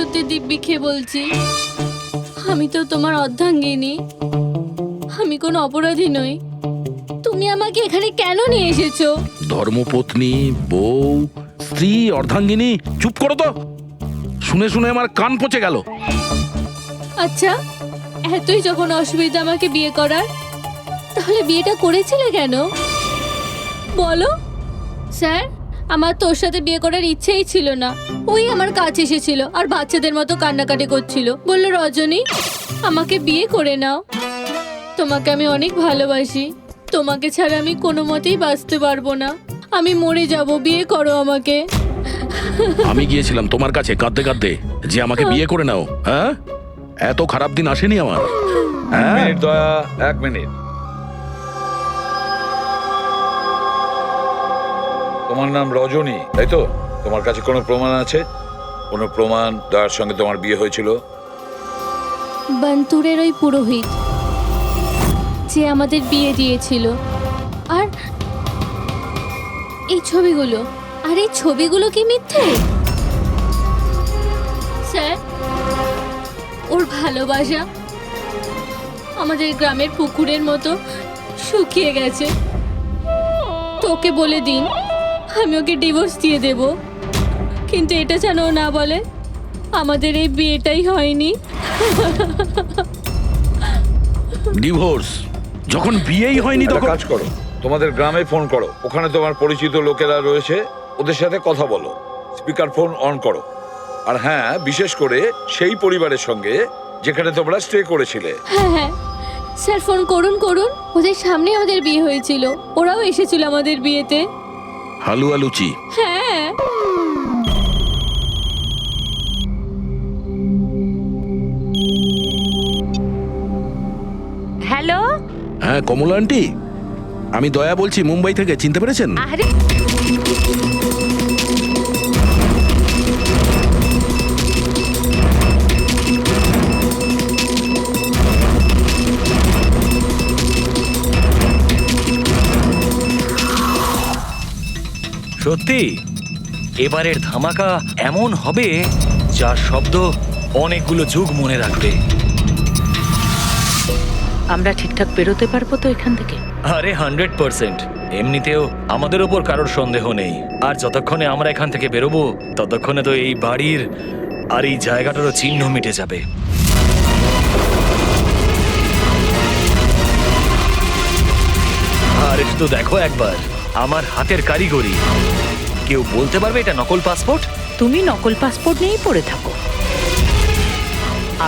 সত্যি দিব্যি খেয়ে বলছি, আমি তো তোমার অর্ধাঙ্গিনী, আমি কোনো অপরাধী নই। তুমি আমাকে এখানে কেন নিয়ে এসেছো? ধর্মপত্নী, বউ, স্ত্রী, অর্ধাঙ্গিনী, চুপ করো তো। শুনে শুনে আমার কান পচে গেল। আচ্ছা, এতই যখন অসুবিধা আমাকে বিয়ে করার, তাহলে বিয়েটা করেছিলে কেন বলো? স্যার, আমার তোর সাথে বিয়ে করার ইচ্ছেই ছিল না। ওই আমার কাছে এসেছিল আর বাচ্চাদের মতো কান্নাকাটি করছিল, বলল রজনী আমাকে বিয়ে করে নাও, তোমাকে আমি অনেক ভালোবাসি, তোমাকে ছাড়া আমি কোনো মতেই বাঁচতে পারবো না, আমি মরে যাব, বিয়ে করো আমাকে। আমি গিয়েছিলাম তোমার কাছে কাঁদতে কাঁদতে যে আমাকে বিয়ে করে নাও। হ্যাঁ, এত খারাপ দিন আসেনি আমার। হ্যাঁ, মিনিট দয়া, 1 মিনিট। তোমার নাম রজনী, তাই তো? তোমার কাছে কোনো প্রমাণ আছে? কোনো প্রমাণ দয়ার সঙ্গে তোমার বিয়ে হয়েছিল? বান্তুরের ওই পুরোহিত যে আমাদের বিয়ে দিয়েছিল, আর এই ছবিগুলো, আর এই ছবিগুলো কি মিথ্যে? স্যার, ওর ভালোবাসা আমাদের গ্রামের পুকুরের মতো শুকিয়ে গেছে। তোকে বলে দিন আমি ওকে ডিভোর্স দিয়ে দেব, কিন্তু এটা যেন ও না বলে আমাদের এই বিয়েটাই হয়নি। ডিভোর্স যখন বিয়েই হয়নি একটা তখন কাজ করো, তোমাদের গ্রামে ফোন করো, ওখানে তোমার পরিচিত লোকেরা রয়েছে, ওদের সাথে কথা বলো, স্পিকার ফোন অন করো। আর হ্যাঁ, বিশেষ করে সেই পরিবারের সঙ্গে যেখানে তোমরা স্টে করেছিলে। হ্যাঁ হ্যাঁ স্যার, ফোন করুন করুন, ওদের সামনে আমাদের বিয়ে হয়েছিল, ওরাও এসেছিল আমাদের বিয়েতে। হালুয়া লুচি। হ্যাঁ, হ্যালো। হ্যাঁ কমলা আন্টি, আমি দয়া বলছি মুম্বাই থেকে, চিনতে পেরেছেন? আরে সত্যি এবারের ধামাকা এমন হবে যার শব্দ অনেকগুলো যুগ মনে রাখবে। আমরা ঠিকঠাক বেরোতে পারবো তো এখান থেকে? আরে 100%। এমনিতেও আমাদের ওপর কারোর সন্দেহ নেই, আর যতক্ষণে আমরা এখান থেকে বেরোবো ততক্ষণে তো এই বাড়ির আর এই জায়গাটারও চিহ্ন মিটে যাবে। আর একটু দেখো একবার আমার হাতের কারিগরি। কেউ বলতে পারবে এটা নকল পাসপোর্ট? তুমি নকল পাসপোর্ট নিয়েই পড়ে থাকো,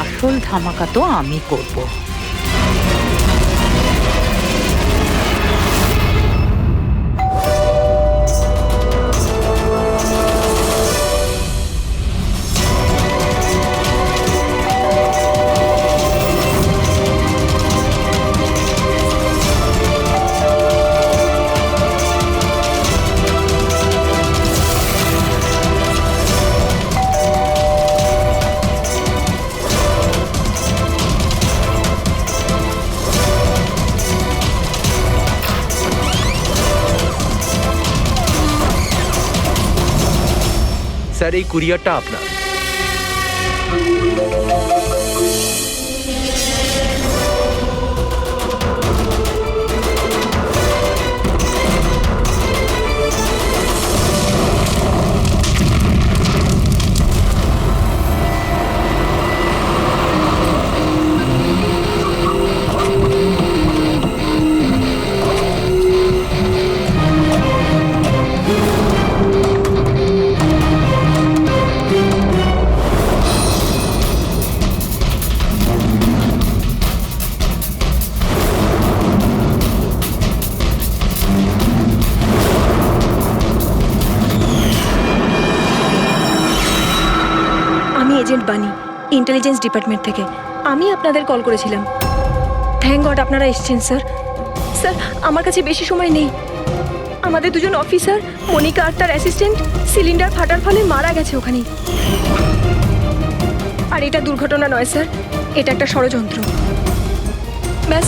আসল ধামাকা তো আমি করব। স্যার, এই কুরিয়ারটা আপনার। এজেন্ট বানি, ইন্টেলিজেন্স ডিপার্টমেন্ট থেকে। আমি আপনাদের কল করেছিলাম। থ্যাংক গড আপনারা এসেছেন স্যার। স্যার, আমার কাছে বেশি সময় নেই। আমাদের দুজন অফিসার, মনিকা আর তার অ্যাসিস্ট্যান্ট, সিলিন্ডার ফাটার ফলে মারা গেছে ওখানেই। আর এটা দুর্ঘটনা নয় স্যার, এটা একটা ষড়যন্ত্র। ব্যাস,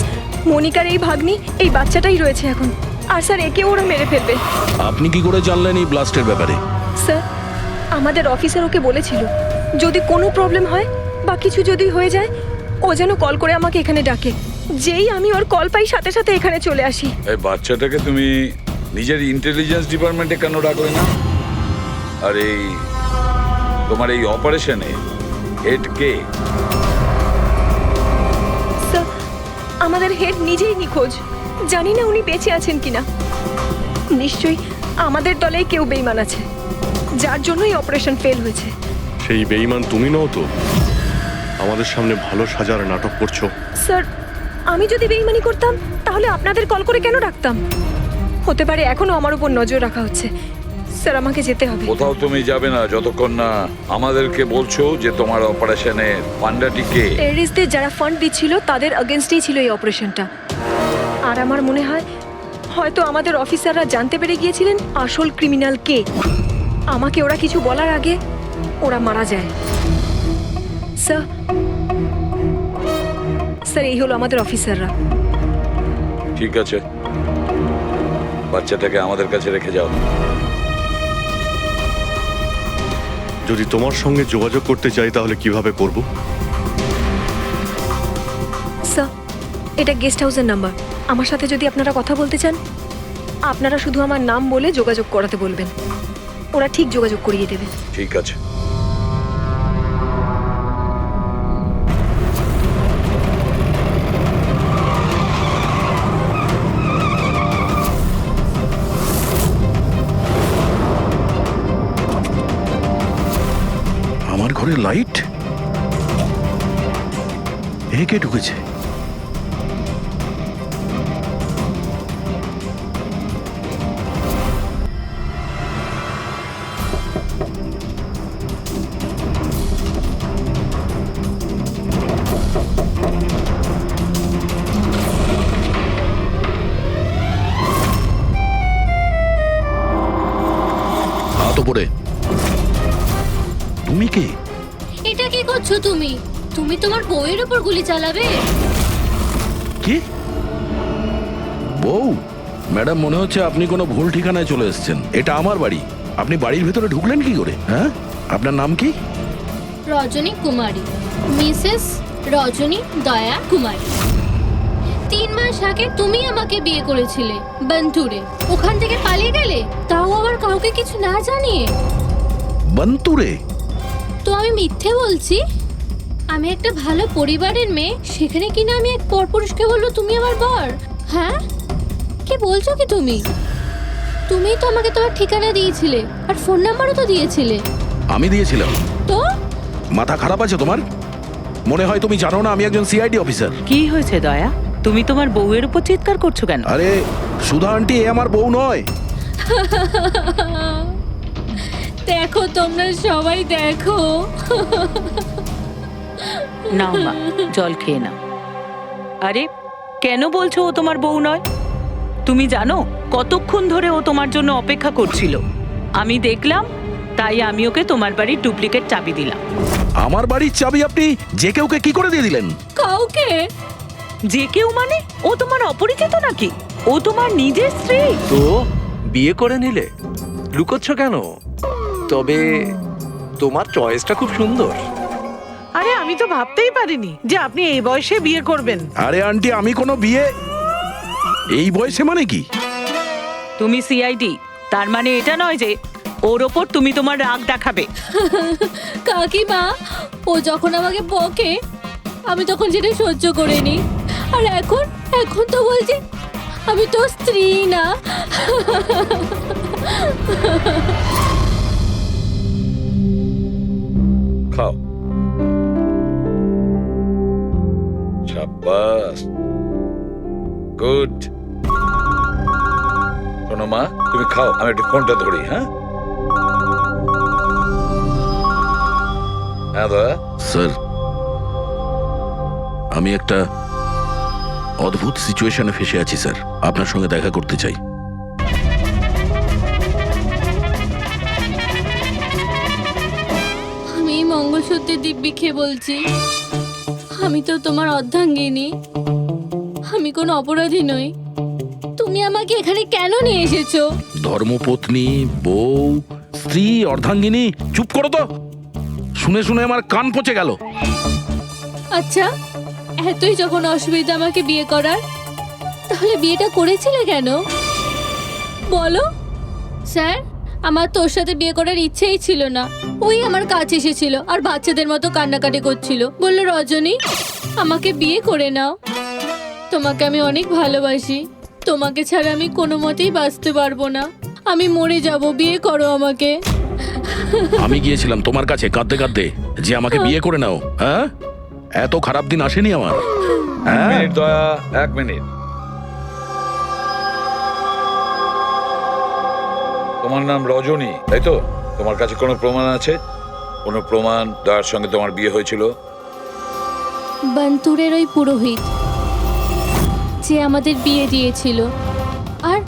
মনিকার এই ভাগ্নি, এই বাচ্চাটাই রয়েছে এখন। আর স্যার, একে ওরা মেরে ফেলবে। আপনি কি করে জানলেন এই ব্লাস্টের ব্যাপারে? স্যার, আমাদের অফিসার ওকে বলেছিল যদি কোনো প্রবলেম হয় বা কিছু যদি হয়ে যায় ও যেন কল করে আমাকে এখানে ডাকে। যেই আমি ওর কল পাই সাথে সাথে এখানে চলে আসি। এই বাচ্চাটাকে তুমি নিজের ইন্টেলিজেন্স ডিপার্টমেন্টে কেন ডাকলে না? আর এই তোমার এই অপারেশনে হেড কে? স্যার, আমাদের হেড নিজেই নিখোঁজ। জানি না উনি বেঁচে আছেন কিনা। নিশ্চয়ই আমাদের দলেই কেউ বেইমান আছে, যার জন্যই অপারেশন ফেল হয়েছে। সেই বেঈমান তুমি নও তো? আমাদের সামনে ভালো সাজার নাটক করছো। স্যার, আমি যদি বেইমানি করতাম তাহলে আপনাদের কল করে কেন ডাকতাম? হতে পারে এখনো আমার উপর নজর রাখা হচ্ছে। স্যার, আমাকে যেতে হবে। কোথাও তুমি যাবে না যতক্ষণ না আমাদেরকে বলছো যে তোমার অপারেশনের পান্ডাটি কে। টেররিস্টদের যারা ফান্ড দিচ্ছিল তাদের এগেনস্টেই ছিল এই অপারেশনটা। আর আমার মনে হয় হয়তো আমাদের অফিসাররা জানতে পেরে গিয়েছিলেন আসল ক্রিমিনাল কে। আমাকে ওরা কিছু বলার আগে ওরা মারা যায়। স্যার, স্যার, এই হলো আমাদের অফিসাররা। ঠিক আছে, বাচ্চাটাকে আমাদের কাছে রেখে যাও। যদি তোমার সঙ্গে যোগাযোগ করতে চাই তাহলে কিভাবে করব? স্যার, এটা গেস্ট হাউসের নাম্বার। আমার সাথে যদি আপনারা কথা বলতে চান আপনারা শুধু আমার নাম বলে যোগাযোগ করাতে বলবেন, ওরা ঠিক যোগাযোগ করিয়ে দেবে। ঠিক আছে। আমার ঘরে লাইট? এ কে ঢুকেছে? হাত উপরে। তুমি কে? এটা কি করছো তুমি? তুমি তোমার বউয়ের উপর গুলি চালাবে? কি? বউ? ম্যাডাম, মনে হচ্ছে আপনি কোনো ভুল ঠিকানায় চলে এসেছেন। এটা আমার বাড়ি। আপনি বাড়ির ভেতরে ঢুকলেন কি করে? হ্যাঁ, আপনার নাম কি? রজনী কুমারী, মিসেস রজনী দয়া কুমারী। 3 মাস আগে তুমি আমাকে বিয়ে করেছিলে বন্তুরে। ওখান থেকে পালিয়ে গেলে, তাও আবার কাউকে কিছু না জানিয়ে। বন্তুরে? তো আমি মিথ্যে বলছি? আমি একটা ভালো পরিবারের মেয়ে, সেখানে কিনা আমি এক পরপুরুষকে বললো তুমি আমার বর? হ্যাঁ, কি বলছো কি তুমি? তুমিই তো আমাকে তোমার ঠিকানা দিয়েছিলে আর ফোন নাম্বারও তো দিয়েছিলে। আমি দিয়েছিলাম? তো মাথা খারাপ আছে তোমার? মনে হয় তুমি জানো না আমি একজন সিআইডি অফিসার। কি হয়েছে দয়া? তুমি তোমার বউয়ের উপর চিৎকার করছো কেন? আরে সুধা আন্টি, এ আমার বউ নয়। দেখো, তোমরা সবাই দেখো। নাও মা, জল খেয়ে নাও। আরে কেন বলছো ও তোমার বউ নয়? তুমি জানো কতক্ষণ ধরে ও তোমার জন্য অপেক্ষা করছিল? আমি দেখলাম, তাই আমি ওকে তোমার বাড়ির ডুপ্লিকেট চাবি দিলাম। আমার বাড়ির চাবি আপনি যে কেউকে কি করে দিয়ে দিলেন? কাউকে? যে কেউ মানে? ও তোমার অপরিচিত নাকি? ও তোমার নিজের স্ত্রী। তো বিয়ে করে নিলে? লুকোচ্ছ কেন? তবে তোমার চয়েসটা খুব সুন্দর। আরে আমি তো ভাবতেই পারিনি যে আপনি এই বয়সে বিয়ে করবেন। আরে আন্টি, আমি কোনো বিয়ে এই বয়সে মানে কি? তুমি সিআইডি, তার মানে এটা নয় যে ওর ওপর তুমি তোমার রাগ দেখাবে। কাকিমা, ও যখন আমাকে বকে আমি তখন সেটা সহ্য করে নি। আর এখন এখন তো বলছি আমি তো স্ত্রী না। খাও। শাবাশ, গুড। শোনো মা, তুমি খাও, আমি একটু ফোনটা ধরি। হ্যাঁ হ্যাঁ দয়া। স্যার, আমি একটা অদ্ভুত সিচুয়েশনে ফেসে আছি স্যার। আপনার সঙ্গে দেখা করতে চাই। আমি এই মঙ্গলসূত্রের দিব্যি খেয়ে বলছি, আমি তো তোমার অর্ধাঙ্গিনী। আমি কোনো অপরাধী নই। তুমি আমাকে এখানে কেন নিয়ে এসেছো? ধর্মপত্নী, বউ, স্ত্রী, অর্ধাঙ্গিনী, চুপ করো তো। শুনে শুনে আমার কান পচে গেল। আচ্ছা, এতই যখন অসুবিধা আমাকে বিয়ে করার, তাহলে বিয়েটা করেছিলে কেন বলো? স্যার, আমার তোর সাথে বিয়ে করার ইচ্ছেই ছিল না। ওই আমার কাছে এসেছিল আর বাচ্চাদের মতো কান্নাকাটি করছিল, বলল রজনী আমাকে বিয়ে করে নাও, তোমাকে আমি অনেক ভালোবাসি, তোমাকে ছাড়া আমি কোনো মতেই বাঁচতে পারবো না, আমি মরে যাব, বিয়ে করো আমাকে। আমি গিয়েছিলাম তোমার কাছে কাঁদতে কাঁদতে যে আমাকে বিয়ে করে নাও। হ্যাঁ, এত খারাপ দিন আসেনি আমার। হ্যাঁ, মিনিট দয়া, 1 মিনিট। তোমার নাম রজনী, তাই তো? তোমার কাছে কোনো প্রমাণ আছে? কোনো প্রমাণ দয়ার সঙ্গে তোমার বিয়ে হয়েছিল? বান্তুরের ওই পুরোহিত যে আমাদের বিয়ে দিয়েছিল, আর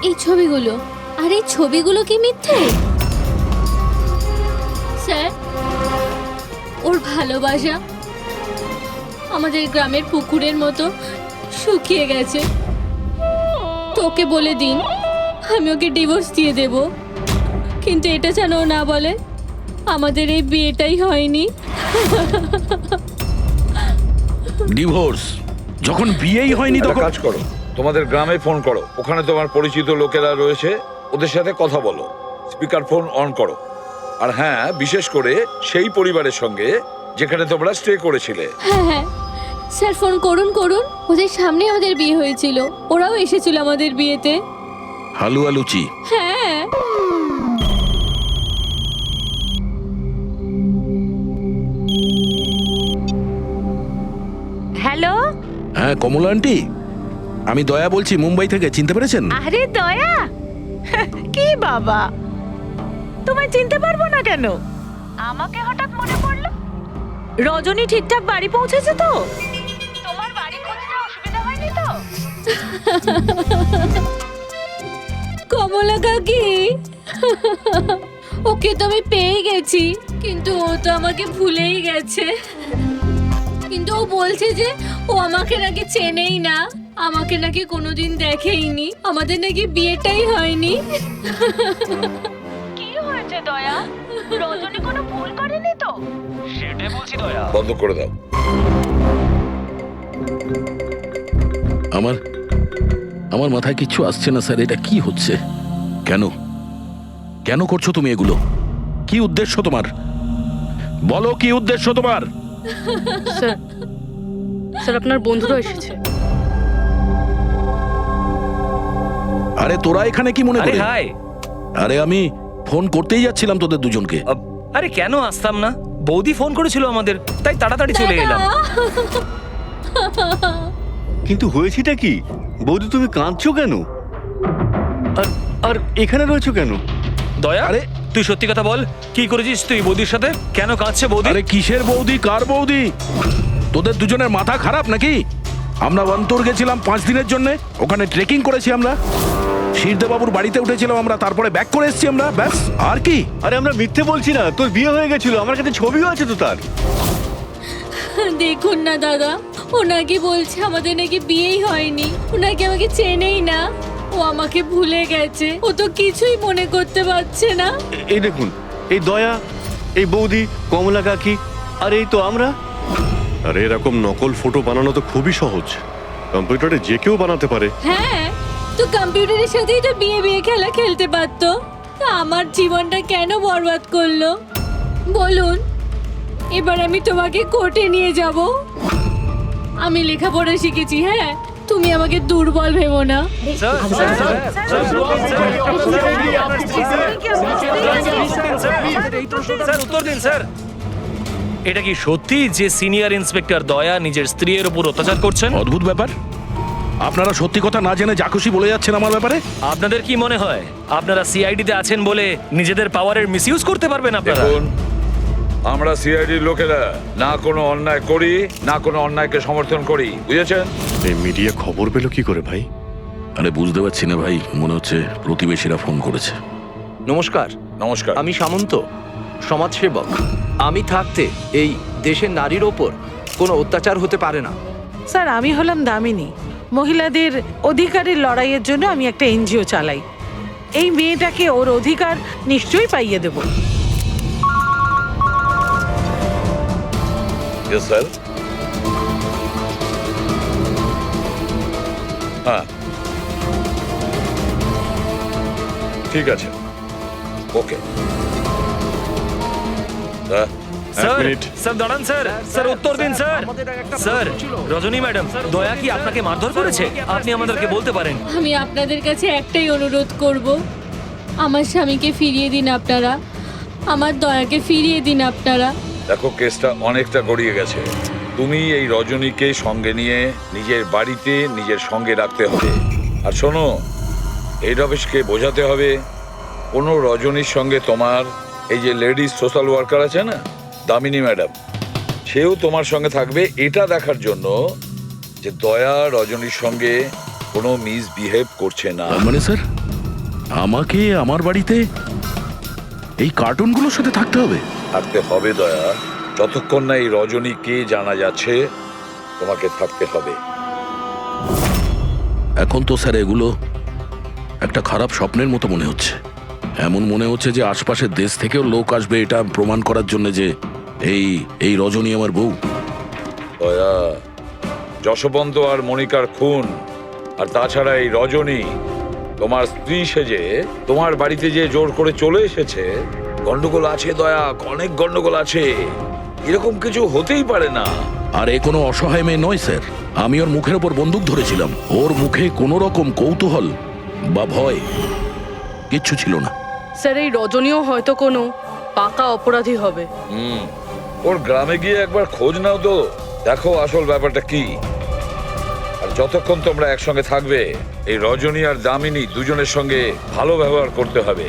এই ছবিগুলো, আর এই ছবিগুলো কি মিথ্যে? স্যার, ওর ভালোবাসা আমাদের গ্রামের পুকুরের মতো শুকিয়ে গেছে। তোকে বলে দিন আমি ওকে ডিভোর্স দিয়ে দেব, কিন্তু এটা যেন ও না বলে আমাদের এই বিয়েটাই হয়নি। ডিভোর্স যখন বিয়েই হয়নি একটা তখন কাজ করো, তোমাদের গ্রামে ফোন করো, ওখানে তোমার পরিচিত লোকেরা রয়েছে, ওদের সাথে কথা বলো, স্পিকার ফোন অন করো। আর হ্যাঁ, বিশেষ করে সেই পরিবারের সঙ্গে যেখানে তোমরা স্টে করেছিলে। হ্যাঁ হ্যাঁ স্যার, ফোন করুন করুন, ওদের সামনে আমাদের বিয়ে হয়েছিল, ওরাও এসেছিল আমাদের বিয়েতে। হালুয়া লুচি। হ্যাঁ, হ্যালো, হ্যাঁ কমলা আন্টি, আমি দয়া বলছি মুম্বাই থেকে, চিনতে পেরেছেন? আরে দয়া, কি বাবা, তোমায় চিনতে পারবো না কেন? আমাকে হঠাৎ মনে পড়লো। রজনী ঠিকঠাক বাড়ি পৌঁছেছে তো? তোমার বাড়ি খুঁজতে অসুবিধা হয়নি তো? কমলা কাকি, ওকে তো আমি পেয়ে গেছি, কিন্তু ও তো আমাকে ভুলেই গেছে। কিন্তু ও বলছে যে ও আমাকে নাকি চেনেই না, আমাকে নাকি কোনোদিন দেখেইনি, আমাদের নাকি বিয়েটাই হয়নি। কি হয়েছে দয়া? রজনী কোনো ভুল করেনি তো? সেটাই বলছি দয়া। বন্ধ করে দাও। আমার আমার মাথায় কিচ্ছু আসছে না স্যার, এটা কি হচ্ছে? কেন কেন করছো তুমি এগুলো? কি উদ্দেশ্য তোমার? বলো কি উদ্দেশ্য তোমার? স্যার আপনার বন্ধুরা এসেছে। আরে তোরা এখানে কি মনে আরে করে? হাই। আরে আমি ফোন করতেই যাচ্ছিলাম তোদের দুজনকে। আরে কেন আসতাম না, বৌদি ফোন করেছিল আমাদের, তাই তাড়াতাড়ি চলে এলাম। কিন্তু হয়েছেটা কি? বৌদি তুমি কাঁদছো কেন? আর আর এখানে রয়েছো কেন? দয়া, আরে তুই সত্যি কথা বল, কি করেছিস তুই বৌদির সাথে? কেন কাঁদছে বৌদি? আরে কিসের বৌদি, কার বৌদি? তোদের দুজনের মাথা খারাপ নাকি? আমরা বন্তর গেছিলাম 5 দিনের জন্য, ওখানে ট্রেকিং করেছি আমরা, শিরদেবাবুর বাড়িতে উঠেছিলাম আমরা, তারপরে ব্যাক করে এসেছি আমরা, ব্যাস। আর কি? আরে আমরা মিথ্যে বলছি না, তোর বিয়ে হয়ে গেছিল, আমার কাছে ছবিও আছে তো তার। দেখুন না দাদা, ও নাকি বলছে আমাদের নাকি বিয়েই হয়নি, ও নাকি আমাকে চেনেই না, ও আমাকে ভুলে গেছে, ও তো কিছুই মনে করতে পারছে না। এই দেখুন, এই দয়া, এই বৌদি, কমলা কাকি, আর এই তো আমরা। আরে এরকম নকল ফটো বানানো তো খুবই সহজ, কম্পিউটারে যে কেউ বানাতে পারে। হ্যাঁ, তো কম্পিউটারের সাথেই তো বিয়ে বিয়ে খেলা খেলতে পারতো, তা আমার জীবনটা কেন বরবাদ করলো বলুন? এবার আমি তোমাকে কোর্টে নিয়ে যাব। আমি লেখাপড়া শিখেছি, হ্যাঁ, তুমি আমাকে দুর্বল ভেবো না। স্যার উত্তর দিন স্যার। এটা কি সত্যি যে সিনিয়র ইন্সপেক্টর দয়া নিজের স্ত্রীর উপর অত্যাচার করছেন? অদ্ভুত ব্যাপার, আপনারা সত্যি কথা না জেনে যা খুশি বলে যাচ্ছেন আমার ব্যাপারে। আপনাদের কি মনে হয় আপনারা সিআইডিতে আছেন বলে নিজেদের পাওয়ারের মিসইউজ করতে পারবেন আপনারা? দেখুন, আমরা সিআইডির লোকেরা না কোনো অন্যায় করি, না কোনো অন্যায়কে সমর্থন করি, বুঝেছেন? এই মিডিয়া খবর পেলো কি করে ভাই? আরে বুঝতে পারছি না ভাই, মনে হচ্ছে প্রতিবেশীরা ফোন করেছে। নমস্কার, নমস্কার। আমি সামন্ত, সমাজসেবক। আমি থাকতে এই দেশের নারীর ওপর কোনো অত্যাচার হতে পারে না। স্যার আমি হলাম দামিনী, মহিলাদের অধিকারের লড়াইয়ের জন্য আমি একটা এনজিও চালাই। এই মেয়েটাকে ওর অধিকার নিশ্চয়ই পাইয়ে দেব। Yes sir. হ্যাঁ, ঠিক আছে, ওকে। Sir minute. স্যার দাঁড়ান স্যার, স্যার উত্তর দিন স্যার। স্যার রজনী ম্যাডাম, দয়া কি আপনাকে মারধর করেছে? আপনি আমাদেরকে বলতে পারেন। আমি আপনাদের কাছে একটাই অনুরোধ করব, আমার স্বামীকে ফিরিয়ে দিন আপনারা, আমার দয়াকে ফিরিয়ে দিন আপনারা। দেখো, কেসটা অনেকটা গড়িয়ে গেছে। তুমি এই রজনীকে সঙ্গে নিয়ে নিজের বাড়িতে নিজের সঙ্গে রাখতে হবে। আর শোনো, হেড অফিসকে বোঝাতে হবে কোনো রজনীর সঙ্গে তোমার এই যে লেডিস সোশ্যাল ওয়ার্কার আছে না, দামিনী ম্যাডাম, সেও তোমার সঙ্গে থাকবে, এটা দেখার জন্য যে দয়া রজনীর সঙ্গে কোনো মিসবিহেভ করছে না। তার মানে স্যার আমাকে আমার বাড়িতে এই কার্টুনগুলোর সাথে থাকতে হবে? থাকতে হবে দয়া, যতক্ষণ না এই রজনী কে জানা যাচ্ছে তোমাকে থাকতে হবে। এখন তো স্যার এগুলো একটা খারাপ স্বপ্নের মতো মনে হচ্ছে। এমন মনে হচ্ছে যে আশপাশের দেশ থেকেও লোক আসবে এটা প্রমাণ করার জন্য যে এই রজনী আমার বউ। দয়া, যশবন্ত আর মনিকার খুন, আর তাছাড়া এই রজনী তোমার স্ত্রী সেজে তোমার বাড়িতে যে জোর করে চলে এসেছে, গন্ডগোল আছে দয়া, অনেক গন্ডগোল আছে। এরকম কিছু হতেই পারে না। আর এ কোনো অসহায় মেয়ে নয় স্যার। আমি ওর মুখের ওপর বন্দুক ধরেছিলাম, ওর মুখে কোনো রকম কৌতূহল বা ভয় কিচ্ছু ছিল না। স্যার এই রজনীও হয়তো কোনো পাকা অপরাধী হবে। ওর গ্রামে গিয়ে একবার খোঁজ নাও তো, দেখো আসল ব্যাপারটা কি। আর যতক্ষণ তোমরা একসঙ্গে থাকবে, এই রজনী আর দামিনী দুজনের সঙ্গে ভালো ব্যবহার করতে হবে,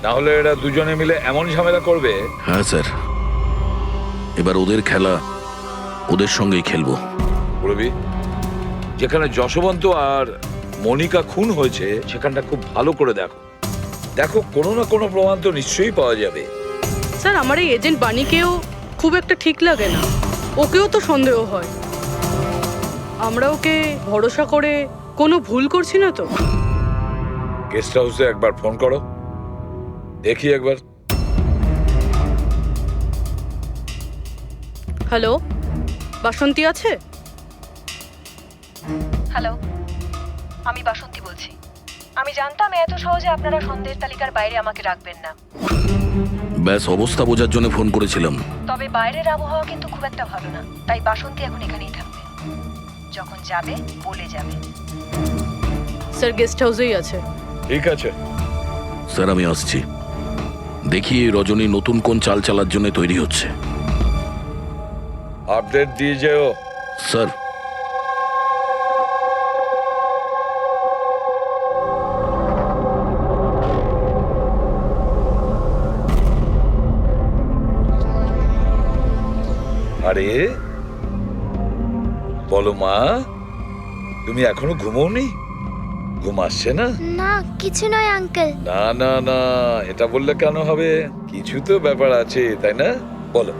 না হলে এরা দুজনে মিলে এমন ঝামেলা করবে। হ্যাঁ স্যার, এবার ওদের খেলা ওদের সঙ্গেই খেলবো। বলবি, যেখানে যশবন্ত আর মনিকা খুন হয়েছে সেখানটা খুব ভালো করে দেখো। দেখো, কোনো না কোনো প্রমাণ তো নিশ্চয়ই পাওয়া যাবে। স্যার আমার এই এজেন্ট বাণীকেও খুব একটা ঠিক লাগে না, ওকেও তো সন্দেহ হয়। আমরা ওকে ভরসা করে কোনো ভুল করছি না তো? গেস্ট হাউসে একবার ফোন করো, দেখি একবার। হ্যালো, বাসন্তী আছে? হ্যালো, আমি বাসন্তী বলছি। আমি জানতাম এত সহজে আপনারা সন্দেহের তালিকার বাইরে আমাকে রাখবেন না। ব্যাস অবস্থা বোঝার জন্য ফোন করেছিলাম। তবে বাইরের আবহাওয়া কিন্তু খুব একটা ভালো না, তাই বাসন্তী এখন এখানেই থাকবে। যখন যাবে বলে যাবে। স্যার গেস্ট হাউসেই আছে। ঠিক আছে স্যার আমি আসছি। দেখি এই রজনী নতুন কোন চাল চালার জন্য তৈরি হচ্ছে। আপডেট দিয়ে যেও। স্যার আরে বলো মা, তুমি এখনো ঘুমোওনি? ঘুম আসছে না? না কিছু নয় আঙ্কেল। না না না, এটা বললে কেন হবে? কিছু তো ব্যাপার আছে, তাই না? বলো।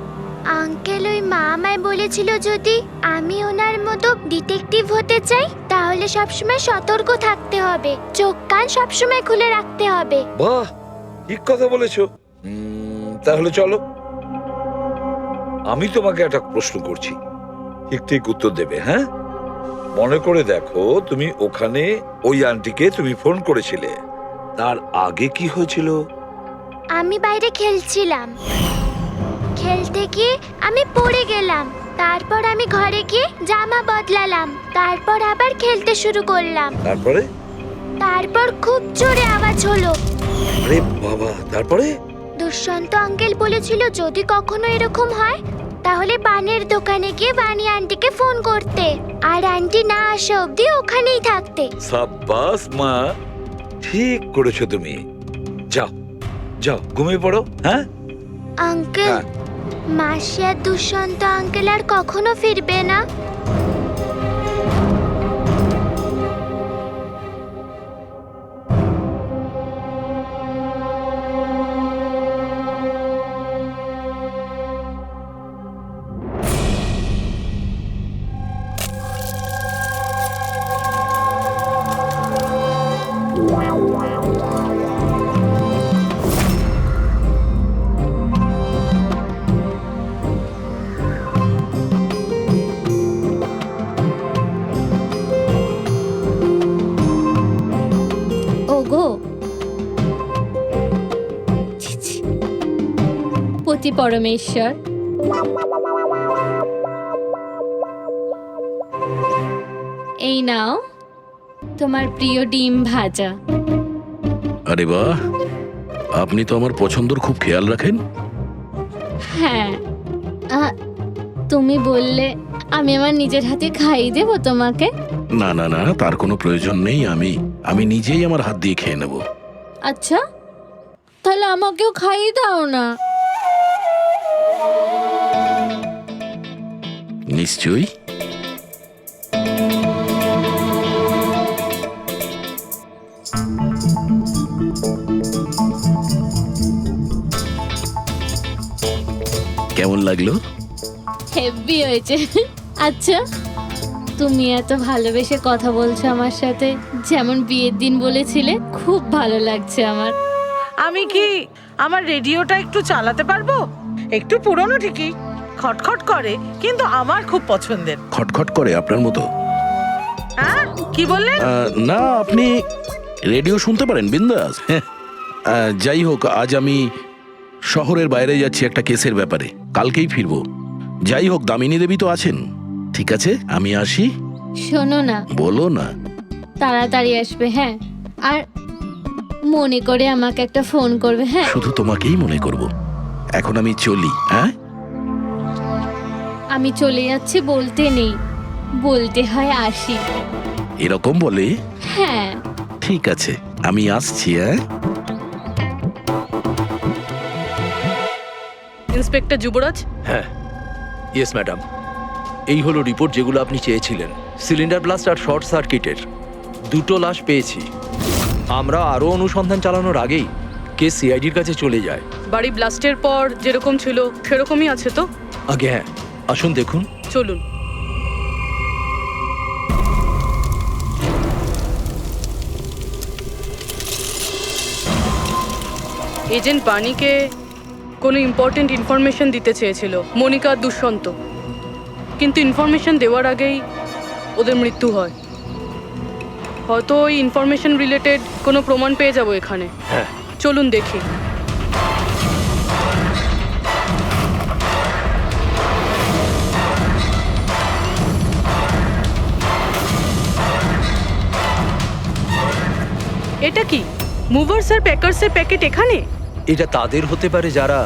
আঙ্কেল ওই মা আমায় বলেছিল যদি আমি ওনার মতো ডিটেকটিভ হতে চাই তাহলে সবসময় সতর্ক থাকতে হবে, চোখ কান সবসময় খুলে রাখতে হবে। বাহ, ঠিক কথা বলেছো। তাহলে চলো, আমি তোমাকে একটা প্রশ্ন করছি, ঠিক ঠিক উত্তর দেবে। হ্যাঁ, মনে করে দেখো, তুমি ওখানে ওই আন্টিকে তুমি ফোন করেছিলে, তার আগে কি হয়েছিল? আমি বাইরে খেলছিলাম, খেলতে গিয়ে আমি পড়ে গেলাম, তারপর আমি ঘরে গিয়ে জামা বদলালাম, তারপর আবার খেলতে শুরু করলাম। তারপর খুব জোরে আওয়াজ হলো। আরে বাবা, তারপরে? দুষ্যন্ত আঙ্কেল বলেছিল যদি কখনো এরকম হয় তাহলে পানের দোকানে গিয়ে বানি আন্টিকে ফোন করতে, আর আন্টি না আসা অবধি ওখানেই থাকতে। সাব্বাস মা, ঠিক করেছো তুমি। যাও যাও, ঘুমিয়ে পড়ো। হ্যাঁ আঙ্কেল, মাসি আর দুষ্যন্ত আঙ্কেল আর কখনো ফিরবে না? ওগো, ছি, ছি। পতি পরমেশ্বর, এই নাও তোমার প্রিয় ডিম ভাজা। আরে বাহ, আপনি তো আমার পছন্দর খুব খেয়াল রাখেন। হ্যাঁ, তুমি বললে আমি আমার নিজের হাতে খাইয়ে দেবো তোমাকে। না না না, তার কোনো প্রয়োজন নেই। আমি নিজেই আমার হাত দিয়ে খেয়ে নেব। আচ্ছা, তাহলে আমাকেও খাইয়ে দাও না। নিশ্চয়ই। কেমন লাগলো? হেভি হয়েছে। আচ্ছা, তুমি এত ভালোবেসে কথা বলছো আমার সাথে, যেমন বিয়ের দিন বলেছিলে। খুব ভালো লাগছে আমার। আমি কি আমার রেডিওটা একটু চালাতে পারবো? একটু পুরনো ঠিকই, খটখট করে, কিন্তু আমার খুব পছন্দের। খটখট করে আপনার মতো? হ্যাঁ, কি বললেন? না, আপনি রেডিও শুনতে পারেন বিন্দাস। যাই হোক, আজ আমি শহরের বাইরে যাচ্ছি একটা কেসের ব্যাপারে, কালকেই ফিরবো। যাই হোক, দামিনী দেবী তো আছেন। ঠিক আছে, আমি আসি। শোনো না, বলো না। তাড়াতাড়ি আসবে, হ্যাঁ? আর মনে করে আমাকে একটা ফোন করবে, হ্যাঁ? শুধু তোমাকেই মনে করব। এখন আমি চলি। হ্যাঁ, আমি চলে যাচ্ছি বলতে নেই, বলতে হয় আসি। এরকম বলে? হ্যাঁ। ঠিক আছে, আমি আসছি। হ্যাঁ, ইন্সপেক্টর যুবরাজ, হ্যাঁ, ইয়েস ম্যাডাম। এই হলো রিপোর্ট যেগুলো আপনি চেয়েছিলেন। সিলিন্ডার ব্লাস্ট আর শর্ট সার্কিটের দুটো লাশ পেয়েছি। আমরা আরও অনুসন্ধান চালানোর আগেই কেস সিআইডির কাছে চলে যায়। বাড়ি ব্লাস্টের পর যেরকম ছিল সেরকমই আছে তো? আগে হ্যাঁ, আসুন দেখুন। চলুন। এজেন্ট বাণীকে কোনো ইম্পর্টেন্ট ইনফরমেশন দিতে চেয়েছিল মনিকা আর দুষ্যন্ত, কিন্তু ইনফরমেশন দেওয়ার আগেই ওদের মৃত্যু হয়। হয়তো ওই ইনফরমেশন রিলেটেড কোনো প্রমাণ পেয়ে যাবো এখানে। হ্যাঁ, চলুন দেখি। এটা কি মুভার্স আর প্যাকার্সের প্যাকেট এখানে? এটা তাদের হতে পারে যারা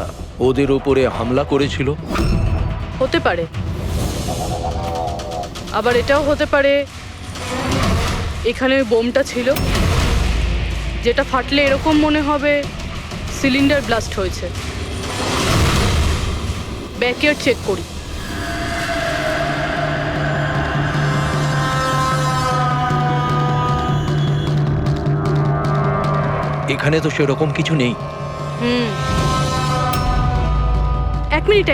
ওদের ওপরে হামলা করেছিল। হতে পারে, আবার এটাও হতে পারে এখানে ওই বোমটা ছিল, যেটা ফাটলে এরকম মনে হবে সিলিন্ডার ব্লাস্ট হয়েছে। ব্যাকইয়ার্ড চেক করি। এখানে তো সেরকম কিছু নেই। এক মিনিট।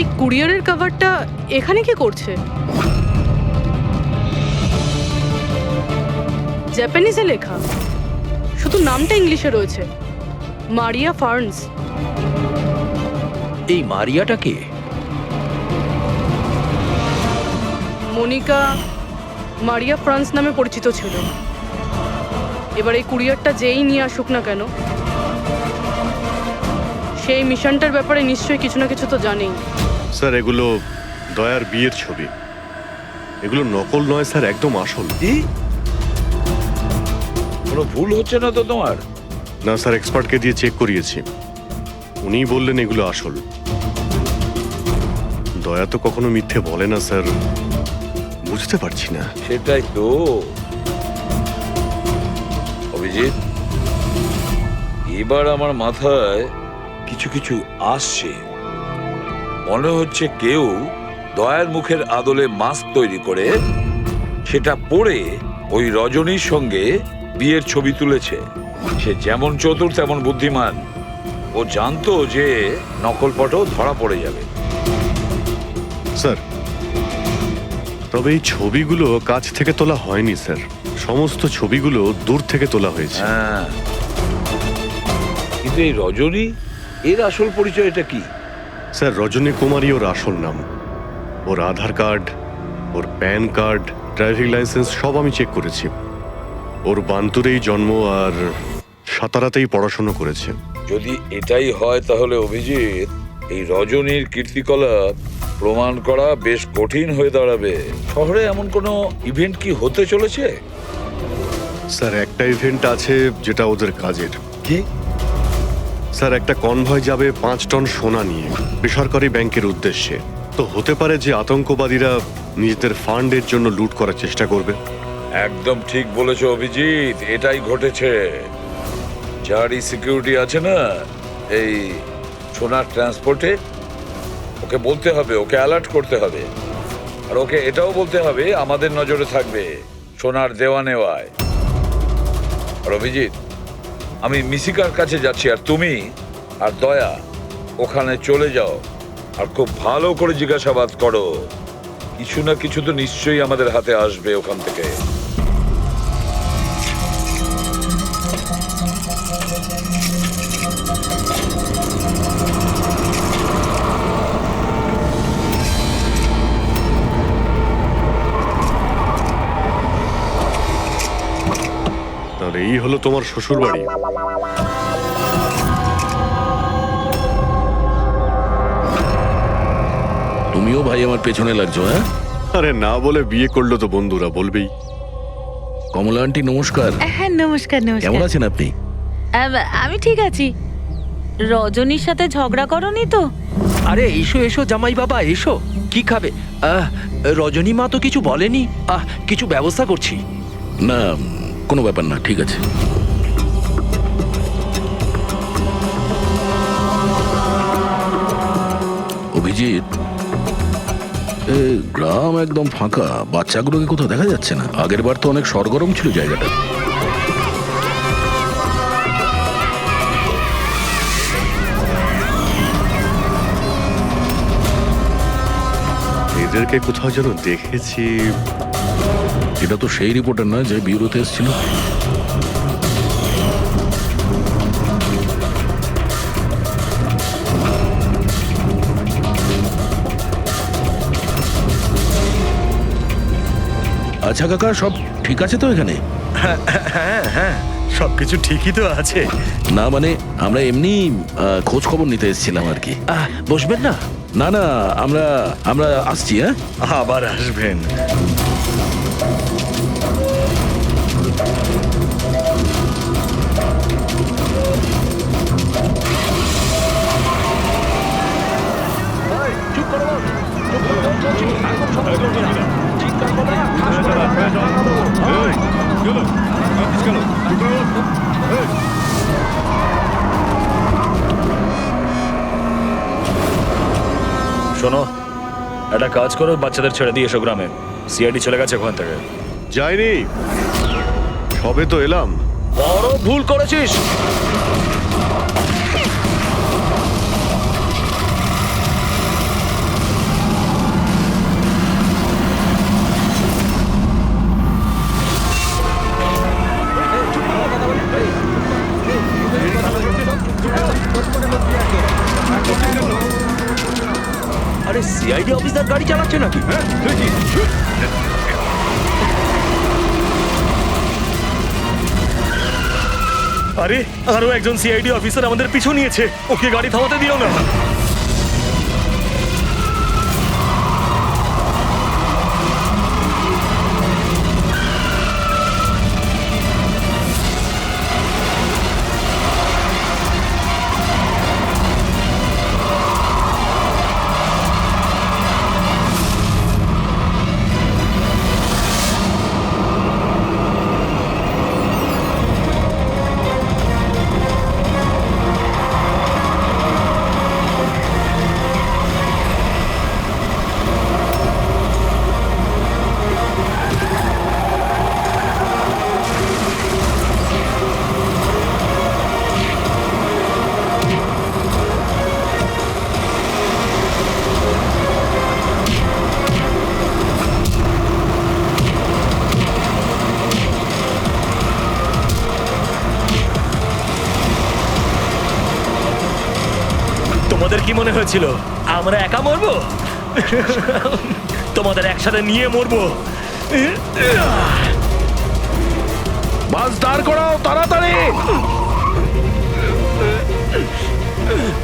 এই কুরিয়ারের কভারটা এখানে কি করছে? জাপানিজে লেখা, শুধু নামটা ইংলিশে রয়েছে, মারিয়া ফার্নস। এই মারিয়াটা কে? মনিকা মারিয়া ফ্রান্স নামে পরিচিত ছিল। এবার এই কুরিয়ারটা যেই নিয়ে আসুক না কেন, সেই মিশনটার ব্যাপারে নিশ্চয়ই কিছু না কিছু তো জানেই। স্যার, এগুলো দয়ার বিয়ের ছবি। এগুলো নকল নয় স্যার, একদম আসল। কি? কোনো ভুল হচ্ছে না তো তোমার? না স্যার, এক্সপার্টকে দিয়ে চেক করিয়েছি, উনিই বললেন এগুলো আসল। দয়া তো কখনো মিথ্যে বলে না স্যার, বুঝতে পারছি না। সেটাই তো অভিজিৎ, এবার আমার মাথায় কিছু কিছু আসছে। মনে হচ্ছে কেউ দয়ার মুখের আদলে মাস্ক তৈরি করে সেটা পরে ওই রজনীর সঙ্গে বিয়ের ছবি তুলেছে। সে যেমন চতুর তেমন বুদ্ধিমান। ও জানতো যে নকল ফটো ধরা পড়ে যাবে। স্যার, তবে এই ছবিগুলো কাছ থেকে তোলা হয়নি স্যার, সমস্ত ছবিগুলো দূর থেকে তোলা হয়েছে। হ্যাঁ, কিন্তু এই রজনী, এর আসল পরিচয়টা কি? স্যার, রজনী কুমারী ওর আসল নাম। ওর আধার কার্ড, ওর প্যান কার্ড, ড্রাইভিং লাইসেন্স সব আমি চেক করেছি। ওর বান্তুরেই জন্ম আর সাতারাতেই পড়াশোনা করেছে। যদি এটাই হয় তাহলে অভিজিৎ, এই রজনীর কীর্তিকলাপ প্রমাণ করা বেশ কঠিন হয়ে দাঁড়াবে। শহরে এমন কোনো ইভেন্ট কি হতে চলেছে? স্যার, একটা ইভেন্ট আছে যেটা ওদের কাজের। কি? স্যার, একটা কনভয় যাবে 5 টন সোনা নিয়ে বেসরকারি ব্যাংকের উদ্দেশ্যে। তো হতে পারে যে আতঙ্কবাদীরা নিজেদের ফান্ডের জন্য লুট করার চেষ্টা করবে। একদম ঠিক বলেছো অভিজিৎ, এটাই ঘটেছে। যারই সিকিউরিটি আছে না এই সোনার ট্রান্সপোর্টে, ওকে বলতে হবে, ওকে অ্যালার্ট করতে হবে। আর ওকে এটাও বলতে হবে আমাদের নজরে থাকবে সোনার দেওয়া নেওয়ায়। আর অভিজিৎ, আমি মিশিকার কাছে যাচ্ছি, আর তুমি আর দয়া ওখানে চলে যাও আর খুব ভালো করে জিজ্ঞাসাবাদ করো। কিছু না কিছু তো নিশ্চয়ই আমাদের হাতে আসবে ওখান থেকে। তাহলে এই হলো তোমার শ্বশুর বাড়ি। তুমিও ভাই আমার পেছনে লাগছো, হ্যাঁ? আরে না বলে বিয়ে করলো তো বন্ধুরা বলবেই। কমলা আন্টি নমস্কার। হ্যাঁ, নমস্কার। কেমন আছেন আপনি? আমি ঠিক আছি। রজনীর সাথে ঝগড়া করনি তো? আরে এসো এসো জামাই বাবা, এসো। কি খাবে? রজনী মা তো কিছু বলেনি। কিছু ব্যবস্থা করছি। না, কোনো ব্যাপার না, ঠিক আছে। অভিজিৎ, গ্রাম একদম ফাঁকা, বাচ্চাগুলোকে কোথাও দেখা যাচ্ছে না। আগের বার তো অনেক সরগরম ছিল জায়গাটা। এদেরকে কোথাও যেন দেখেছি। এটা তো সেই রিপোর্টার না যে ব্যুরোতে এসেছিল। আচ্ছা কাকা, সব ঠিক আছে তো এখানে? হ্যাঁ হ্যাঁ, সবকিছু ঠিকই তো আছে। না মানে আমরা এমনি খোঁজ খবর নিতে এসেছিলাম আর কি। বসবেন না? না না, আমরা আমরা আসছি। হ্যাঁ, আবার আসবেন। শোনো, একটা কাজ করো, বাচ্চাদের ছেড়ে দিয়ে এসো গ্রামে। সিআইডি চলে গেছে ওখান থেকে। যাইনি, সবে তো এলাম। বড় ভুল করেছিস। আরে সিআইডি অফিসার গাড়ি চালাচ্ছে নাকি? আরে আরো একজন সিআইডি অফিসার আমাদের পিছু নিয়েছে, ওকে গাড়ি থামাতে দিও না। তোমাদের কি মনে হয়েছিল আমরা একা মরবো? তোমাদের একসাথে নিয়ে মরবো। বাস দাঁড় করাও তাড়াতাড়ি।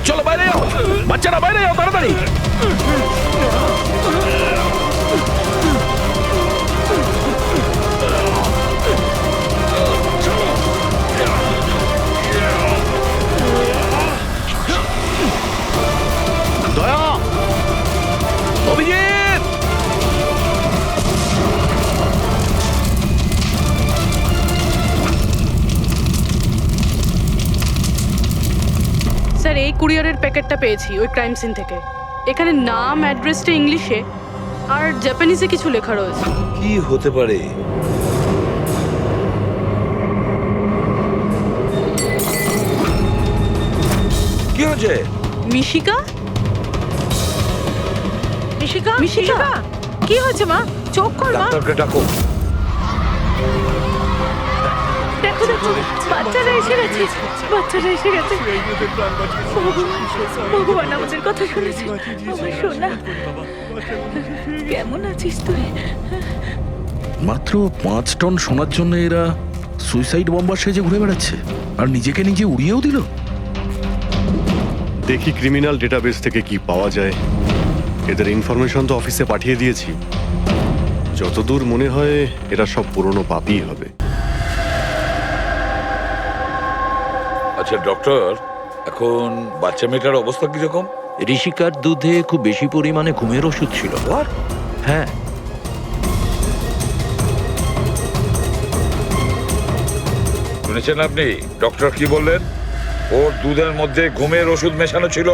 চলো বাইরে যাও, বাচ্চারা বাইরে যাও তাড়াতাড়ি। দয়া, অভিজিৎ, স্যার এই কুরিয়ারের প্যাকেটটা পেয়েছি ওই ক্রাইম সিন থেকে। এখানে নাম অ্যাড্রেসটা ইংলিশে আর জাপানিজে কিছু লেখা রয়েছে। কি হতে পারে? কি হচ্ছে? মিশিকা, মিশিকা মিশিকা কি হয়েছে মা? চোখ খোল মা। ডাক্তারকে ডাকো। দেখো দেখো, বাচ্চারা এসে গেছে, বাচ্চারা এসে গেছে। ভগবান আমাদের কথা শুনেছে। আমার সোনা, কেমন আছিস তুই? মাত্র 5 টন সোনার জন্য এরা সুইসাইড বম্বার সেজে ঘুরে বেড়াচ্ছে আর নিজেকে নিজে উড়িয়েও দিল। দেখি ক্রিমিনাল ডেটাবেস থেকে কি পাওয়া যায়। এদের ইনফরমেশন তো অফিসে পাঠিয়ে দিয়েছি। যতদূর মনে হয় এরা সব পুরনো পাপই হবে। আচ্ছা ডক্টর, এখন বাচ্চা মেয়েটার অবস্থা কিরকম? ঋষিকার দুধে খুব বেশি পরিমাণে ঘুমের ওষুধ ছিল। হ্যাঁ, শুনেছেন আপনি ডক্টর কি বললেন? ওর দুধের মধ্যে ঘুমের ওষুধ মেশানো ছিল।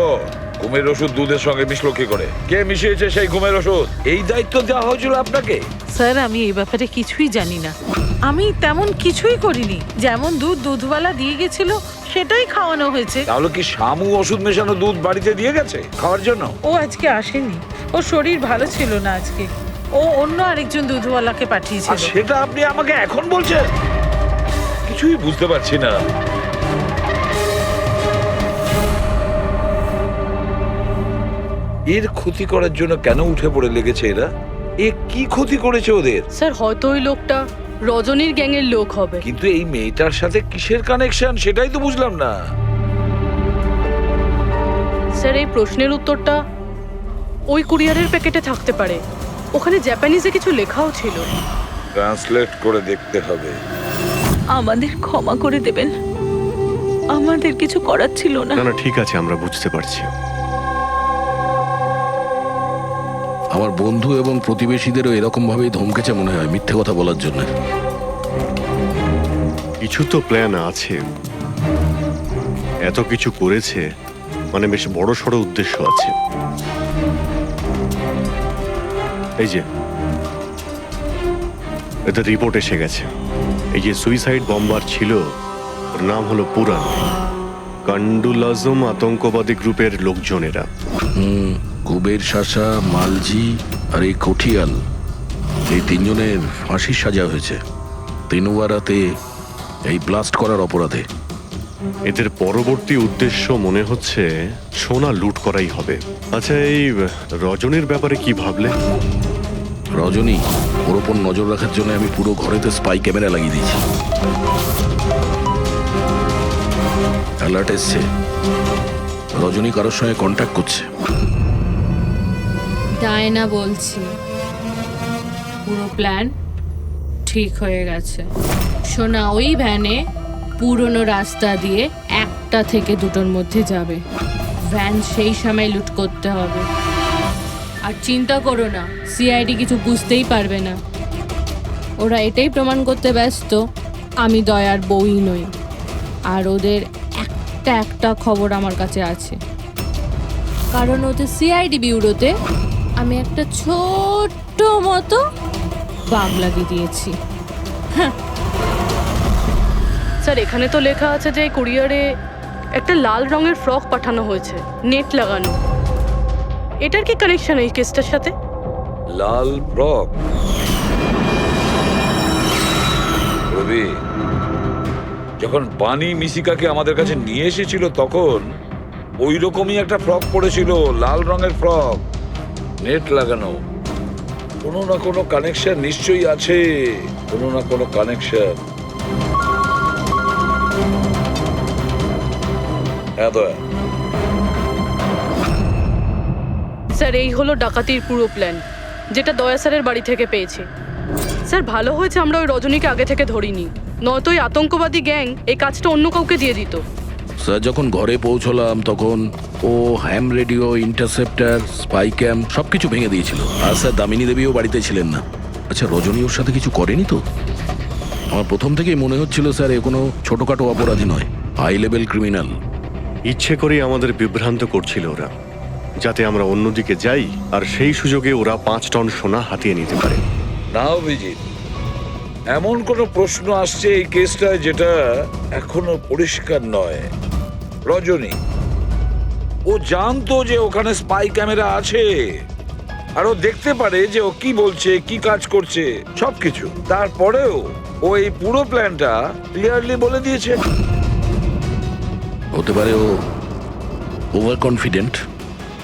ঘুমের ওষুধ দুধের সঙ্গে মিশলো কি করে? কে মিশিয়েছে সেই ঘুমের ওষুধ? এই দায়িত্ব দেওয়া হয়েছিল আপনাকে? স্যার আমি এই ব্যাপারে কিছুই জানি না। আমি তেমন কিছুই করিনি। যেমন দুধ দুধওয়ালা দিয়ে গেছিল সেটাই খাওয়ানো হয়েছে। তাহলে কি শামু ওষুধ মেশানো দুধ বাড়িতে দিয়ে গেছে খাওয়ার জন্য? ও আজকে আসেনি, ওর শরীর ভালো ছিল না আজকে। ও অন্য আরেকজন দুধওয়ালাকে আর পাঠিয়েছিল। সেটা আপনি আমাকে এখন বলছেন? কিছুই বুঝতে পারছি না। এর ক্ষতি করার জন্য কেন উঠে পড়ে লেগেছে এরা? এ কি ক্ষতি করেছে ওদের? স্যার হয়তো ওই লোকটা রজনীর গ্যাংয়ের লোক হবে। কিন্তু এই মেয়েটার সাথে কিসের কানেকশন সেটাই তো বুঝলাম না। স্যার এই প্রশ্নের উত্তরটা ওই কুরিয়ারের প্যাকেটে থাকতে পারে। ওখানে জাপানিজে কিছু লেখাও ছিল। ট্রান্সলেট করে দেখতে হবে। আমাদের ক্ষমা করে দেবেন, আমাদের কিছু করার ছিল না। না না, ঠিক আছে, আমরা বুঝতে পারছি। আমার বন্ধু এবং প্রতিবেশীদেরও এরকম ভাবেই ধমকেছে মনে হয় মিথ্যে কথা বলার জন্য। কিছু তো প্ল্যান আছে। এত কিছু করেছে মানে বেশ বড় সড় উদ্দেশ্য আছে। এই যে এদের রিপোর্ট এসে গেছে। এই যে সুইসাইড বম্বার ছিল ওর নাম হলো পুরান। কান্ডুলাজম আতঙ্কবাদী গ্রুপের লোকজনেরা। কুবের শাসা, মালজি আর এই কঠিয়াল, এই 3 জনের ফাঁসির সাজা হয়েছে তিনুয়ারাতে এই ব্লাস্ট করার অপরাধে। এদের পরবর্তী উদ্দেশ্য মনে হচ্ছে সোনা লুট করাই হবে। আচ্ছা, এই রজনীর ব্যাপারে কি ভাবলে? রজনী, ওর ওপর নজর রাখার জন্য আমি পুরো ঘরেতে স্পাই ক্যামেরা লাগিয়ে দিয়েছি। অ্যালার্ট এসছে, রজনী কারোর সঙ্গে কন্ট্যাক্ট করছে। ডায়না বলছি, পুরো প্ল্যান ঠিক হয়ে গেছে। সোনা ওই ভ্যানে পুরনো রাস্তা দিয়ে 1টা থেকে 2টোর মধ্যে যাবে। ভ্যান সেই সময় লুট করতে হবে। আর চিন্তা করো না, সিআইডি কিছু বুঝতেই পারবে না। ওরা এটাই প্রমাণ করতে ব্যস্ত আমি দয়ার বউই নই। আর ওদের একটা খবর আমার কাছে আছে, কারণ ওদের সিআইডি ব্যুরোতে আমি একটা ছোট্ট মতো বাগ লাগিয়ে দিয়েছি। স্যার এখানে তো লেখা আছে যে কুরিয়ারে একটা লাল রঙের ফ্রক পাঠানো হয়েছে, নেট লাগানো। এটার কি কানেকশন এই কেসটার সাথে? লাল ফ্রক? রবি, যখন বানি মিশিকাকে আমাদের কাছে নিয়ে এসেছিল তখন ওই রকমই একটা ফ্রক পরেছিল, লাল রঙের ফ্রক, নেট লাগানো। কোনো না কোনো কানেকশন নিশ্চয়ই আছে, কোনো না কোনো কানেকশন। হ্যাঁ দয়া, স্যার এই হলো ডাকাতির পুরো প্ল্যান, যেটা দয়া স্যারের বাড়ি থেকে পেয়েছে। স্যার ভালো হয়েছে আমরা ওই রজনীকে আগে থেকে ধরিনি, নয়তো ওই আতঙ্কবাদী গ্যাং এই কাজটা অন্য কাউকে দিয়ে দিত। স্যার যখন ঘরে পৌঁছলাম তখন ও হ্যাম রেডিও, ইন্টারসেপ্টার, স্পাই ক্যাম সবকিছু ভেঙে দিয়েছিল। আর স্যার দামিনী দেবীও বাড়িতে ছিলেন না। আচ্ছা, রজনী ওর সাথে কিছু করেনি তো? আমার প্রথম থেকেই মনে হচ্ছিল স্যার এ কোনো ছোটখাটো অপরাধী নয়, হাই লেভেল ক্রিমিনাল। ইচ্ছে করেই আমাদের বিভ্রান্ত করছিল ওরা, যাতে আমরা অন্যদিকে যাই আর সেই সুযোগে ওরা 5 টন সোনা হাতিয়ে নিতে পারে। না অভিজিৎ, এমন কোনো প্রশ্ন আসছে এই কেসটায় যেটা এখনো পরিষ্কার নয়। রজনী ও জানতো যে ওখানে স্পাই ক্যামেরা আছে, আর ও দেখতে পারে যে ও কি বলছে, কি কাজ করছে, সবকিছু। তারপরেও ও এই পুরো প্ল্যানটা ক্লিয়ারলি বলে দিয়েছে। হতে পারে ও ওভার কনফিডেন্ট,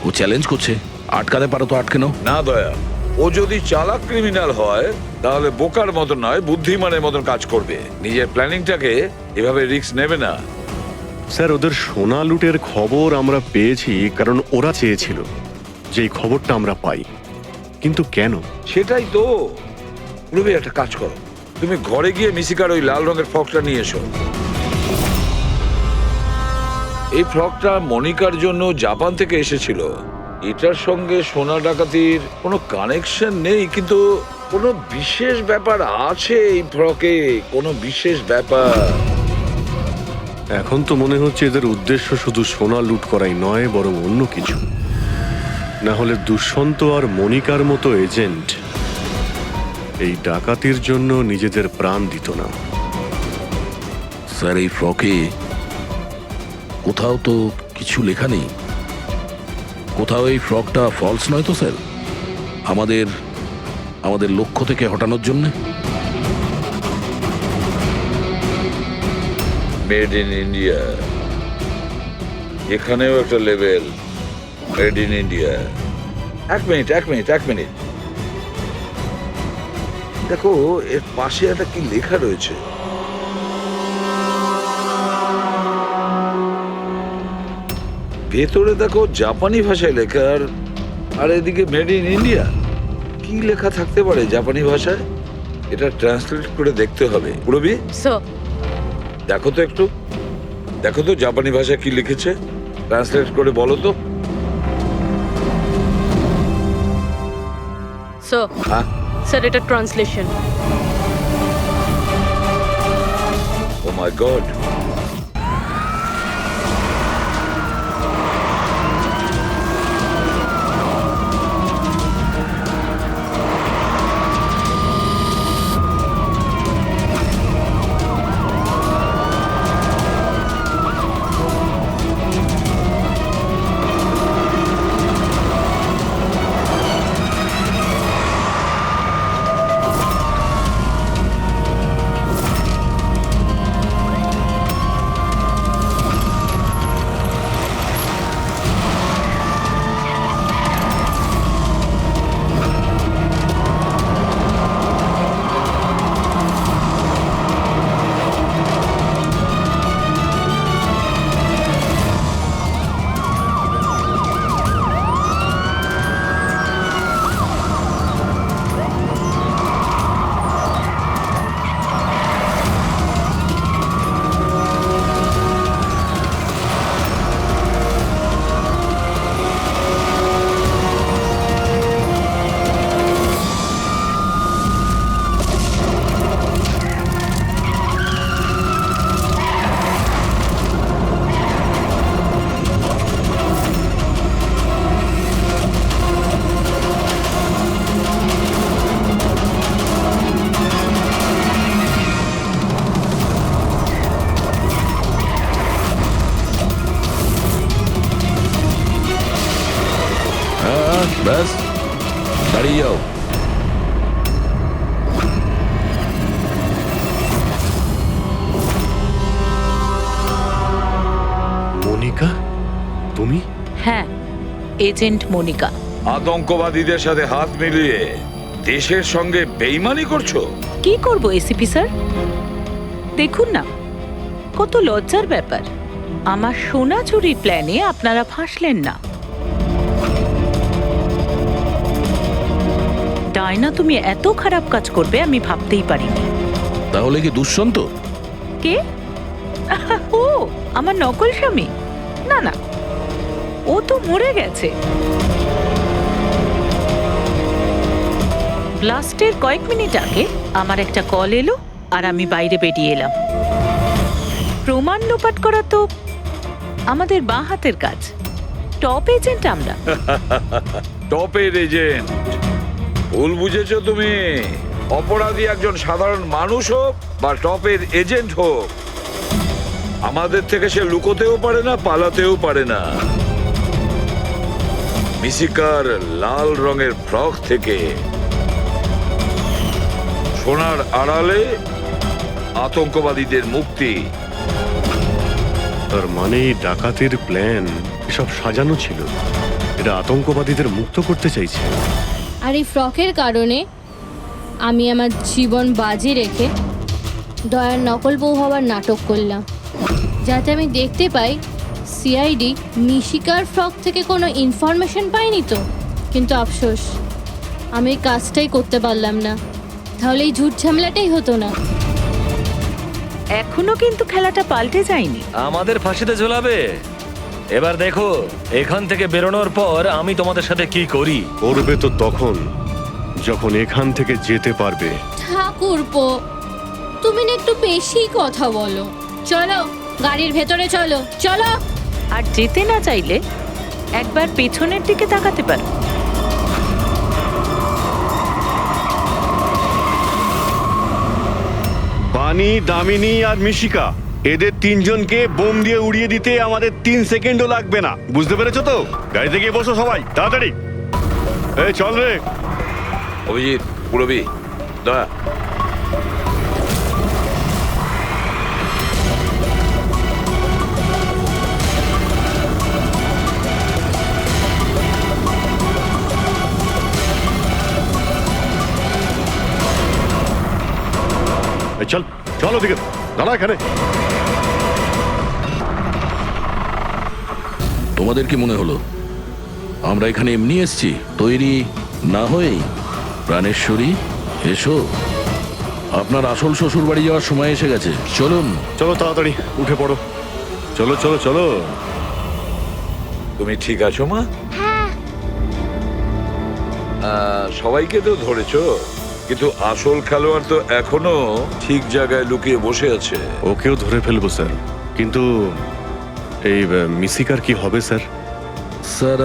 ও চ্যালেঞ্জ করছে। আটকাতে পারো তো আটকে নাও। না দয়া, ও যদি চালাক ক্রিমিনাল হয় তাহলে বোকার মতন নয়, বুদ্ধিমানের মতন কাজ করবে। নিজের প্ল্যানিংটাকে এভাবে রিস্ক নেবে না। স্যার ওদের সোনা লুটের খবর আমরা পেয়েছি কারণ ওরা চেয়েছিল যে এই খবরটা আমরা পাই, কিন্তু কেন? সেটাই তো। রবি, একটা কাজ করো, তুমি ঘরে গিয়ে মিশিকার ওই লাল রঙের ফ্রকটা নিয়ে এসো। এই ফ্রকটা মনিকার জন্য জাপান থেকে এসেছিল। এটার সঙ্গে সোনা ডাকাতির কোনো কানেকশন নেই, কিন্তু কোনো বিশেষ ব্যাপার আছে এই ফ্রকে, কোনো বিশেষ ব্যাপার। এখন তো মনে হচ্ছে এদের উদ্দেশ্য শুধু সোনা লুট করাই নয়, বরং অন্য কিছু। না হলে দুষ্যন্ত আর মনিকার মতো এজেন্ট এই ডাকাতির জন্য নিজেদের প্রাণ দিত না। স্যার এই ফ্রকে কোথাও তো কিছু লেখা নেই। কোথাও এই ফ্রকটা ফলস নয় তো স্যার, আমাদের লক্ষ্য থেকে হটানোর জন্য? মেড ইন ইন্ডিয়া, এখানেও একটা লেভেল, মেড ইন ইন্ডিয়া। এক মিনিট, দেখো এর পাশে একটা কি লেখা রয়েছে। ভেতরে দেখো জাপানি ভাষায় লেখা, আর এদিকে মেড ইন ইন্ডিয়া। কি লেখা থাকতে পারে জাপানি ভাষায়? এটা ট্রান্সলেট করে দেখতে হবে। পুরবি, স্যার দেখো তো জাপানি ভাষায় কি লিখেছে, ট্রান্সলেট করে বলো তো। স্যার হ্যাঁ, স্যার এটা ট্রান্সলেশন। ও মাই গড। ব্যাস, দাঁড়িয়ে যাও। মনিকা, তুমি? হ্যাঁ, এজেন্ট মনিকা। আতঙ্কবাদীদের সাথে হাত মিলিয়ে দেশের সঙ্গে বেইমানি করছো? কি করব এসিপি স্যার? দেখুন না, কত লজ্জার ব্যাপার। আমার সোনা চুরির প্ল্যানে আপনারা ফাঁসলেন না। ডায়না, তুমি এত খারাপ কাজ করবে আমি ভাবতেই পারিনি। তাহলে কি দুষ্যন্ত? কে? ও আমার নকল স্বামী? না না, ও তো মরে গেছে। ব্লাস্টের কয়েক মিনিট আগে আমার একটা কল এলো আর আমি বাইরে বেরিয়ে এলাম। প্রমাণ লোপাট করা তো আমাদের বাঁ হাতের কাজ। টপ এজেন্ট আমরা। টপের এজেন্ট? ভুল বুঝেছো তুমি। অপরাধী একজন সাধারণ মানুষ হোক বা টপের এজেন্ট হোক, আমাদের থেকে সে লুকোতেও পারে না, পালাতেও পারে না। মিশিকার লাল রঙের ফ্রক থেকে সোনার আড়ালে আতঙ্কবাদীদের মুক্তি। তার মানে এই ডাকাতের প্ল্যান এসব সাজানো ছিল, এটা আতঙ্কবাদীদের মুক্ত করতে চাইছে। আর এই ফ্রকের কারণে আমি আমার জীবন বাজি রেখে দয়ার নকল বউ হওয়ার নাটক করলাম, যাতে আমি দেখতে পাই সিআইডি মিশিকার ফ্রক থেকে কোনো ইনফরমেশন পাইনি তো। কিন্তু আফসোস, আমি এই কাজটাই করতে পারলাম না, তাহলে এই ঝুট ঝামেলাটাই হতো না। এখনো কিন্তু খেলাটা পাল্টে যায়নি। আমাদের ফাঁসিতে ঝোলাবে। এবার দেখো এখান থেকে বেরোনোর পর আমি তোমাদের সাথে কি করি। করবে তো তখন যখন এখান থেকে যেতে পারবে। ঠাকুরপো, তুমি না একটু বেশি কথা বলো। চলো গাড়ির ভেতরে চলো, চলো। আর যেতে না চাইলে একবার পেছনের দিকে তাকাতে পারো। বানি, দামিনী আর মিশিকা, এদের তিনজনকে বোম দিয়ে উড়িয়ে দিতে আমাদের 3 সেকেন্ডও লাগবে না। বুঝতে পেরেছো তো? গাড়িতে গিয়ে বসো সবাই, তাড়াতাড়ি। এই চল রে। অভিজিৎ, পুরবী, দয়া। এই চল, চলো দিকে, দাঁড়া এখানে। তোমাদের কি মনে হলো আমরা এখানে এমনি এসছি? তৈরি না হয়েই? প্রাণেশ্বরী, এসো। আপনার আসল শ্বশুর বাড়ি যাওয়ার সময় এসে গেছে, চলুন। চলো তাড়াতাড়ি উঠে পড়ো। চলো চলো চলো। তুমি ঠিক আছো মা? হ্যাঁ। সবাইকে তো ধরেছো, কিন্তু আসল খেলোয়াড় তো এখনো ঠিক জায়গায় লুকিয়ে বসে আছে। ওকেও ধরে ফেলবো স্যার, কিন্তু এই মিশিকার কি হবে স্যার? স্যার,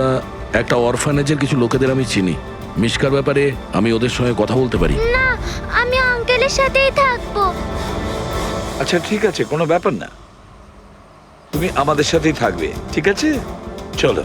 একটা অরফানেজের কিছু লোকেদের আমি চিনি। মিশকার ব্যাপারে আমি ওদের সঙ্গে কথা বলতে পারি। না, আমি আঙ্কেলের সাথেই থাকবো। আচ্ছা ঠিক আছে, কোনো ব্যাপার না, তুমি আমাদের সাথেই থাকবে, ঠিক আছে? চলো।